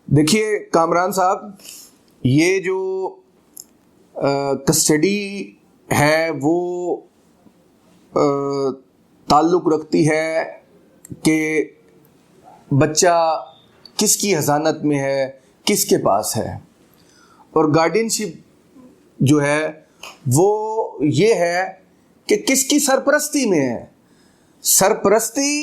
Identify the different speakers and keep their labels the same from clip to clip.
Speaker 1: देखिए कामरान साहब, ये जो कस्टडी है वो ताल्लुक़ रखती है कि बच्चा किसकी हज़ानत में है, किसके पास है। और गार्डियनशिप जो है वो ये है कि किसकी सरपरस्ती में है। सरपरस्ती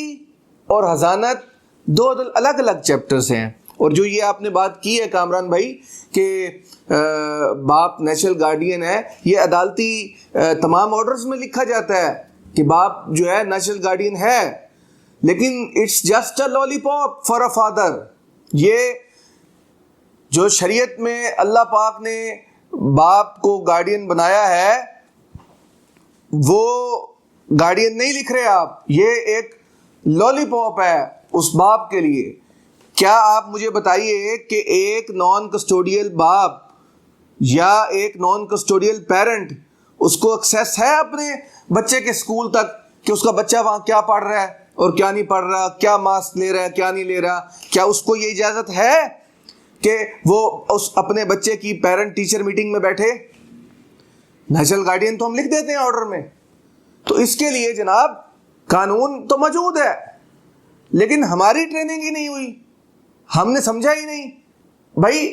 Speaker 1: और हज़ानत दो अलग अलग चैप्टर्स हैं। और जो ये आपने बात की है कामरान भाई कि बाप नेचुरल गार्डियन है, ये अदालती तमाम ऑर्डर्स में लिखा जाता है कि बाप जो है नेचुरल गार्डियन है, लेकिन it's just a lollipop for a father. ये जो शरीयत में अल्लाह पाक ने बाप को गार्डियन बनाया है वो गार्डियन नहीं लिख रहे आप, ये एक लॉलीपॉप है उस बाप के लिए। क्या आप मुझे बताइए कि एक नॉन कस्टोडियल बाप या एक नॉन कस्टोडियल पेरेंट उसको एक्सेस है अपने बच्चे के स्कूल तक कि उसका बच्चा वहाँ क्या पढ़ रहा है और क्या नहीं पढ़ रहा, क्या मार्क्स ले रहा है, क्या नहीं ले रहा? क्या उसको ये इजाज़त है कि वो उस अपने बच्चे की पेरेंट टीचर मीटिंग में बैठे? नेचुरल गार्डियन तो हम लिख देते हैं ऑर्डर में। तो इसके लिए जनाब कानून तो मौजूद है, लेकिन हमारी ट्रेनिंग ही नहीं हुई, हमने समझा ही नहीं। भाई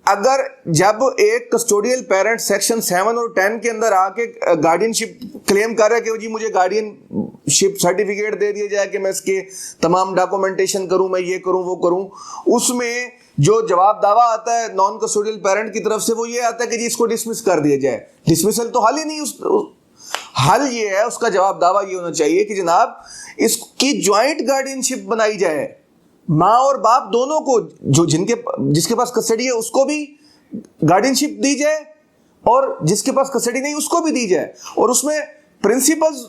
Speaker 1: अगर जब एक कस्टोडियल पेरेंट सेक्शन 7 और 10 के अंदर आके गार्डियनशिप क्लेम कर रहा है कि जी मुझे गार्डियनशिप सर्टिफिकेट दे दिया जाए कि मैं इसके तमाम डॉक्यूमेंटेशन करूं, मैं ये करूं वो करूं, उसमें जो जवाब दावा आता है नॉन कस्टोडियल पेरेंट की तरफ से वो ये आता है कि जी इसको डिसमिस कर दिया जाए। डिसमिसल तो हल ही नहीं, हल ये है, उसका जवाब दावा ये होना चाहिए कि जनाब इसकी ज्वाइंट गार्डियनशिप बनाई जाए। माँ और बाप दोनों को, जो जिसके पास कस्टडी है उसको भी गार्डियनशिप दी जाए और जिसके पास कस्टडी नहीं उसको भी दी जाए। और उसमें प्रिंसिपल्स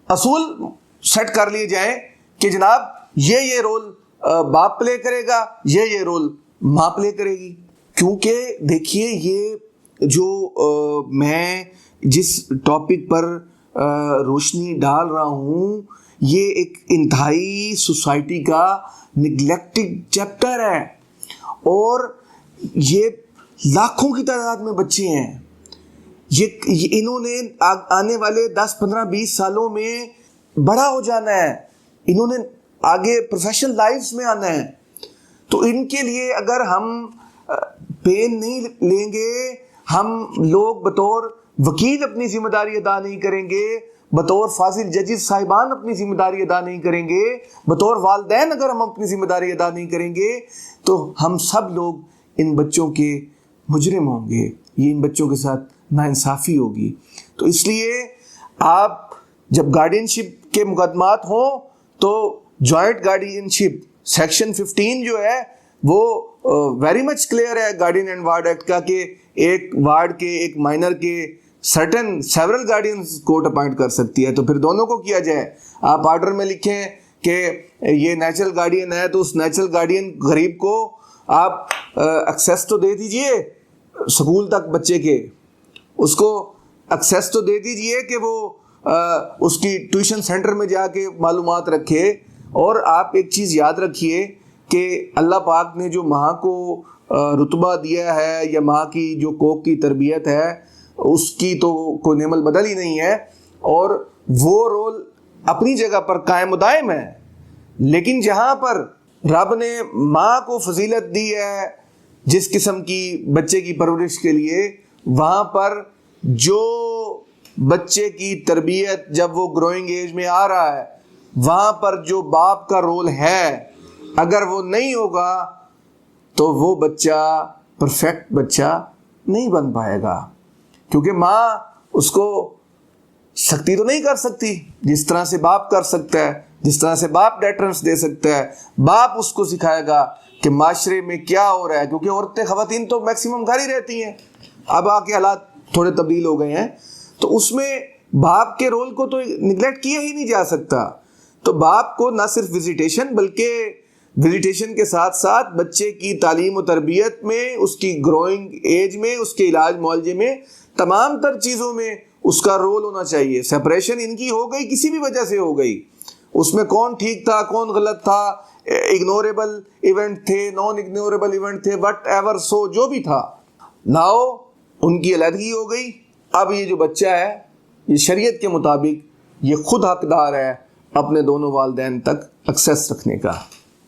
Speaker 1: असूल सेट कर लिए जाएं कि जनाब ये रोल बाप प्ले करेगा, ये रोल माँ प्ले करेगी। क्योंकि देखिए ये जो मैं जिस टॉपिक पर रोशनी डाल रहा हूँ ये एक इंतहाई सोसाइटी का निगलेक्टेड चैप्टर है और ये लाखों की तादाद में बच्चे हैं। ये इन्होंने आने वाले 10, 15, 20 सालों में बड़ा हो जाना है, इन्होंने आगे प्रोफेशनल लाइफ्स में आना है। तो इनके लिए अगर हम पेन नहीं लेंगे, हम लोग बतौर वकील अपनी जिम्मेदारी अदा नहीं करेंगे, बतौर फाजिल जजेस साहिबान अपनी जिम्मेदारी अदा नहीं करेंगे, बतौर वालिदैन अगर हम अपनी जिम्मेदारी अदा नहीं करेंगे तो हम सब लोग इन बच्चों के मुजरिम होंगे, ये इन बच्चों के साथ नाइंसाफ़ी होगी। तो इसलिए आप जब गार्डियनशिप के मुकदमात हों तो जॉइंट गार्डियनशिप सेक्शन 15 जो है वो वेरी मच क्लियर है गार्डियन एंड वार्ड एक्ट का कि एक वार्ड के, एक माइनर के सेवरल गार्डियंस कोर्ट अपॉइंट कर सकती है। तो फिर दोनों को किया जाए। आप ऑर्डर में लिखें कि ये नेचुरल गार्डियन है तो उस नेचुरल गार्डियन गरीब को आप एक्सेस तो दे दीजिए स्कूल तक बच्चे के, उसको एक्सेस तो दे दीजिए कि वो उसकी ट्यूशन सेंटर में जाके मालूमात रखे। और आप एक चीज़ याद रखिए कि अल्लाह पाक ने जो माँ को रुतबा दिया है या माँ की जो कोख की तरबियत है उसकी तो कोई नेमल बदल ही नहीं है और वो रोल अपनी जगह पर कायम दायम है। लेकिन जहाँ पर रब ने माँ को फजीलत दी है जिस किस्म की बच्चे की परवरिश के लिए, वहाँ पर जो बच्चे की तरबियत जब वो ग्रोइंग एज में आ रहा है वहाँ पर जो बाप का रोल है अगर वो नहीं होगा तो वो बच्चा परफेक्ट बच्चा नहीं बन पाएगा। क्योंकि माँ उसको सख्ती तो नहीं कर सकती जिस तरह से बाप कर सकता है, जिस तरह से बाप डेटरेंस दे सकता है। बाप उसको सिखाएगा कि माशरे में क्या हो रहा है, क्योंकि औरतें ख़वातीन तो मैक्सिमम घर ही रहती हैं, अब आके हालात थोड़े तब्दील हो गए हैं, तो उसमें बाप के रोल को तो निगलेक्ट किया ही नहीं जा सकता। तो बाप को ना सिर्फ विजिटेशन बल्कि विजिटेशन के साथ साथ बच्चे की तालीम और तरबियत में, उसकी ग्रोइंग एज में, उसके इलाज मुआलजे में, तमाम तर चीज़ों में उसका रोल होना चाहिए। सेपरेशन इनकी हो गई किसी भी वजह से हो गई उसमें कौन ठीक था कौन गलत था, इग्नोरेबल इवेंट थे, नॉन इग्नोरेबल इवेंट थे, वट एवर सो जो भी था, नाउ उनकी अलहदगी हो गई। अब ये जो बच्चा है ये शरीयत के मुताबिक ये खुद हकदार है अपने दोनों वालिदैन तक एक्सेस रखने का।